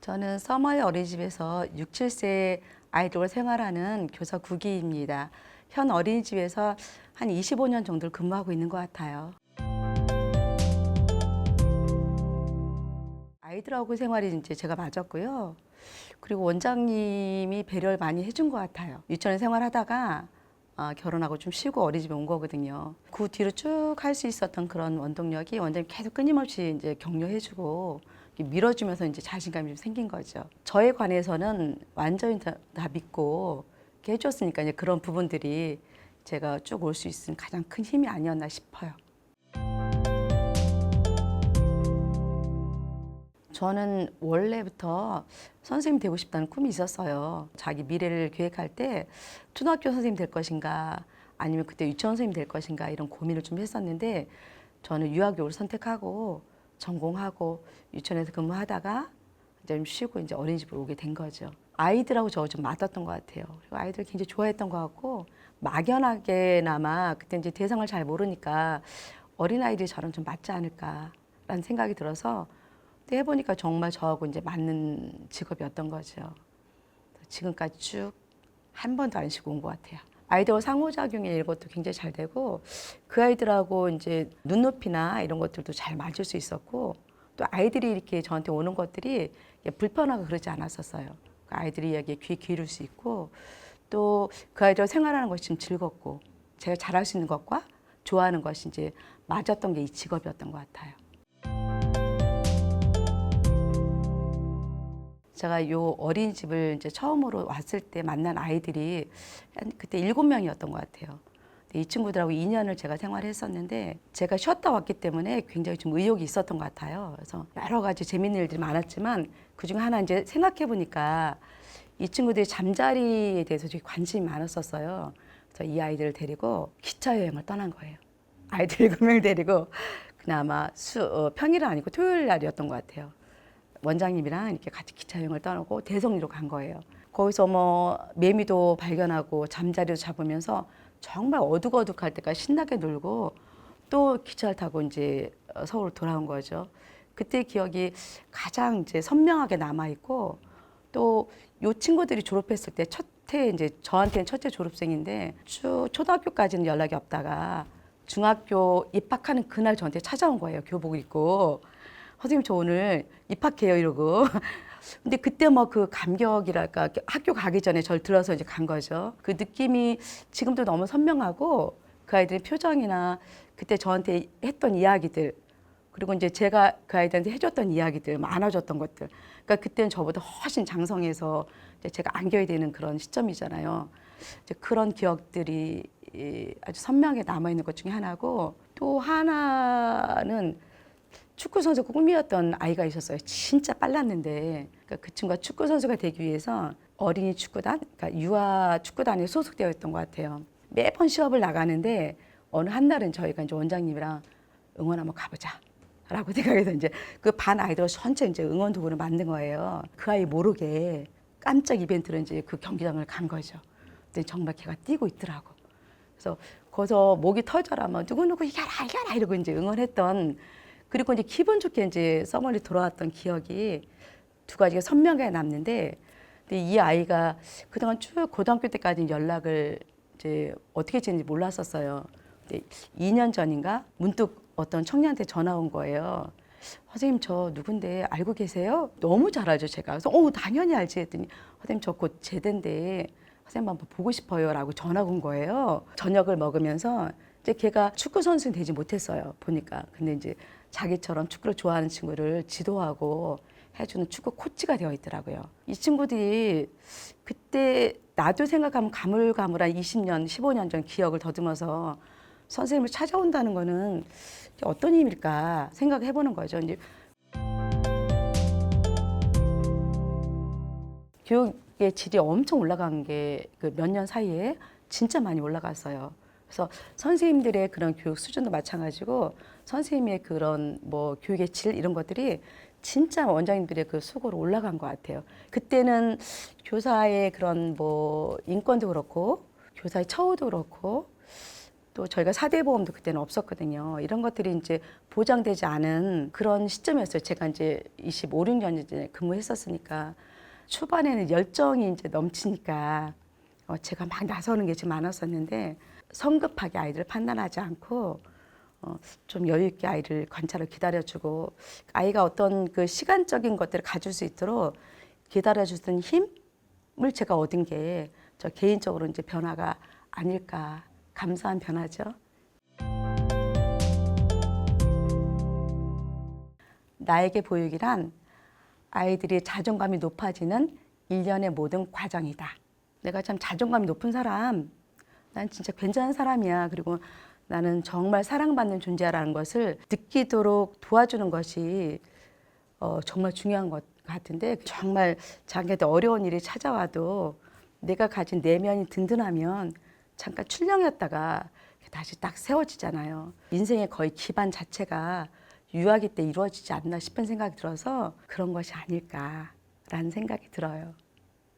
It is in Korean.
저는 서머의 어린이집에서 6, 7세 아이들과 생활하는 교사 9기입니다. 현 어린이집에서 한 25년 정도를 근무하고 있는 것 같아요. 아이들하고 생활이 이제 제가 맞았고요. 그리고 원장님이 배려를 많이 해준 것 같아요. 유치원 생활하다가 결혼하고 좀 쉬고 어린이집에 온 거거든요. 그 뒤로 쭉 할 수 있었던 그런 원동력이 원장님 계속 끊임없이 이제 격려해주고 밀어주면서 이제 자신감이 좀 생긴 거죠. 저에 관해서는 완전히 다 믿고 이렇게 해줬으니까 이제 그런 부분들이 제가 쭉 올 수 있는 가장 큰 힘이 아니었나 싶어요. 저는 원래부터 선생님 되고 싶다는 꿈이 있었어요. 자기 미래를 계획할 때 초등학교 선생님 될 것인가 아니면 그때 유치원 선생님 될 것인가 이런 고민을 좀 했었는데 저는 유아교육을 선택하고 전공하고 유치원에서 근무하다가 이제 좀 쉬고 이제 어린이집으로 오게 된 거죠. 아이들하고 저 좀 맞았던 것 같아요. 그리고 아이들을 굉장히 좋아했던 것 같고 막연하게나마 그때 이제 대상을 잘 모르니까 어린아이들이 저랑 좀 맞지 않을까라는 생각이 들어서 근데 해보니까 정말 저하고 이제 맞는 직업이었던 거죠. 지금까지 쭉 한 번도 안 쉬고 온 것 같아요. 아이들과 상호작용이 이런 것도 굉장히 잘 되고 그 아이들하고 이제 눈높이나 이런 것들도 잘 맞을 수 있었고 또 아이들이 이렇게 저한테 오는 것들이 불편하고 그러지 않았었어요. 그 아이들이 이야기에 귀 기울일 수 있고 또 그 아이들과 생활하는 것이 좀 즐겁고 제가 잘할 수 있는 것과 좋아하는 것이 이제 맞았던 게 이 직업이었던 것 같아요. 제가 요 어린이집을 이제 처음으로 왔을 때 만난 아이들이 그때 7명이었던 것 같아요. 이 친구들하고 2년을 제가 생활했었는데 제가 쉬었다 왔기 때문에 굉장히 좀 의욕이 있었던 것 같아요. 그래서 여러 가지 재밌는 일들이 많았지만 그중 하나 이제 생각해 보니까 이 친구들이 잠자리에 대해서 되게 관심이 많았었어요. 그래서 이 아이들을 데리고 기차 여행을 떠난 거예요. 아이들 7명 데리고 그나마 평일은 아니고 토요일 날이었던 것 같아요. 원장님이랑 이렇게 같이 기차 여행을 떠나고 대성리로 간 거예요. 거기서 뭐 매미도 발견하고 잠자리도 잡으면서 정말 어둑어둑할 때까지 신나게 놀고 또 기차를 타고 이제 서울로 돌아온 거죠. 그때 기억이 가장 이제 선명하게 남아 있고 또 요 친구들이 졸업했을 때 첫해 이제 저한테는 첫째 졸업생인데 쭉 초등학교까지는 연락이 없다가 중학교 입학하는 그날 저한테 찾아온 거예요. 교복 입고. 선생님 저 오늘 입학해요 이러고 근데 그때 뭐 그 감격이랄까 학교 가기 전에 저를 들어서 이제 간 거죠. 그 느낌이 지금도 너무 선명하고 그 아이들의 표정이나 그때 저한테 했던 이야기들 그리고 이제 제가 그 아이들한테 해줬던 이야기들 나눠줬던 것들 그러니까 그때는 저보다 훨씬 장성해서 이제 제가 안겨야 되는 그런 시점이잖아요. 이제 그런 기억들이 아주 선명하게 남아있는 것 중에 하나고 또 하나는 축구 선수가 꿈이었던 아이가 있었어요. 진짜 빨랐는데 그러니까 그 친구가 축구 선수가 되기 위해서 어린이 축구단, 그러니까 유아 축구단에 소속되어 있던 것 같아요. 매번 시합을 나가는데 어느 한 날은 저희가 이제 원장님이랑 응원 한번 가보자라고 생각해서 이제 그 반 아이들 전체 이제 응원 도구를 만든 거예요. 그 아이 모르게 깜짝 이벤트로 이제 그 경기장을 간 거죠. 근데 정말 걔가 뛰고 있더라고. 그래서 거기서 목이 터져라, 뭐 누구누구 이겨라, 이겨라 이러고 이제 응원했던 그리고 이제 기분 좋게 이제 서머리 돌아왔던 기억이 두 가지가 선명하게 남는데 근데 이 아이가 그동안 쭉 고등학교 때까지 연락을 이제 어떻게 지냈는지 몰랐었어요. 근데 2년 전인가 문득 어떤 청년한테 전화 온 거예요. 선생님 저 누군데 알고 계세요? 너무 잘 알죠 제가. 그래서 당연히 알지 했더니 선생님 저 곧 제대인데 선생님 한번 보고 싶어요라고 전화가 온 거예요. 저녁을 먹으면서 이제 걔가 축구 선수는 되지 못했어요 보니까. 근데 이제 자기처럼 축구를 좋아하는 친구를 지도하고 해주는 축구 코치가 되어 있더라고요. 이 친구들이 그때 나도 생각하면 가물가물한 20년, 15년 전 기억을 더듬어서 선생님을 찾아온다는 거는 어떤 의미일까 생각해 보는 거죠. 이제 교육의 질이 엄청 올라간 게 그 몇 년 사이에 진짜 많이 올라갔어요. 그래서 선생님들의 그런 교육 수준도 마찬가지고 선생님의 그런 뭐 교육의 질 이런 것들이 진짜 원장님들의 그 수고로 올라간 것 같아요. 그때는 교사의 그런 뭐 인권도 그렇고 교사의 처우도 그렇고 또 저희가 사대보험도 그때는 없었거든요. 이런 것들이 이제 보장되지 않은 그런 시점이었어요. 제가 이제 25, 6년 이제 근무했었으니까 초반에는 열정이 이제 넘치니까 제가 막 나서는 게 좀 많았었는데 성급하게 아이들을 판단하지 않고 좀 여유 있게 아이를 관찰을 기다려주고 아이가 어떤 그 시간적인 것들을 가질 수 있도록 기다려주던 힘을 제가 얻은 게 저 개인적으로 이제 변화가 아닐까. 감사한 변화죠. 나에게 보육이란 아이들이 자존감이 높아지는 일련의 모든 과정이다. 내가 참 자존감이 높은 사람, 난 진짜 괜찮은 사람이야. 그리고 나는 정말 사랑받는 존재라는 것을 느끼도록 도와주는 것이 정말 중요한 것 같은데 정말 자기한테 어려운 일이 찾아와도 내가 가진 내면이 든든하면 잠깐 출렁였다가 다시 딱 세워지잖아요. 인생의 거의 기반 자체가 유아기 때 이루어지지 않나 싶은 생각이 들어서 그런 것이 아닐까라는 생각이 들어요.